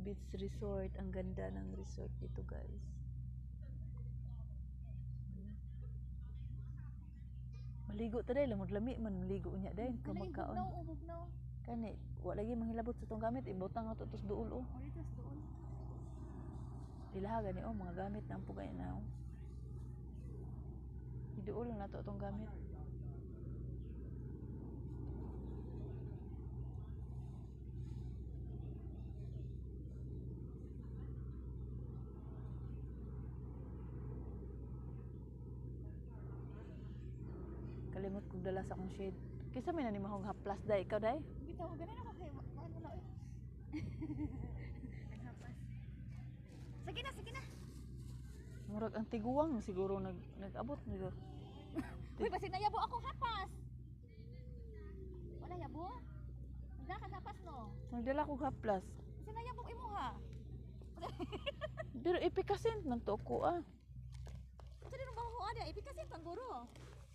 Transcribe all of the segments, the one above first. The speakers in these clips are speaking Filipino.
Beach Resort. Ang ganda ng resort dito, guys. Maligo ta dahil lami man maligo niya dahil kamagkaon. Bugnaw. Kani wa lagi manghilabot sa tong gamit ibutang ato tos duol oh. Oritas doon. Ilaha gani oh mga gamit na ampo gani na oh. Iduol na nato tong gamit. Kalimot kong dala sa akong shade. Kisa may nanimahong haplas day. Ikaw day? Bitaw, ganun ako kay maan wala eh. Naghapas. Sige na. Murag ang tiguang siguro nag-abot nito. Uy, basi nayabo akong hapas. Wala yabo? Nagdakan hapas no. Nagdala kong haplas. Basi nayabo imo ha. Pero ipikasin man to ko ah. Sa dinong baho ada, ipikasin pangguro.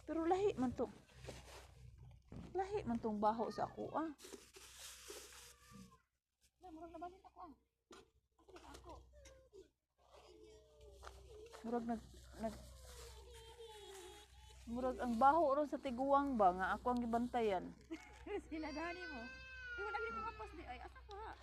Pero lahi man to. Lahi man tong baho sa ako ah. Na murag nabalit ako ah. Asa ka ako? Murag ang baho ron sa tiguang ba nga ako ang gibantayan. Sila dani mo. Pero lagi ko hapas di ay asa ko ha.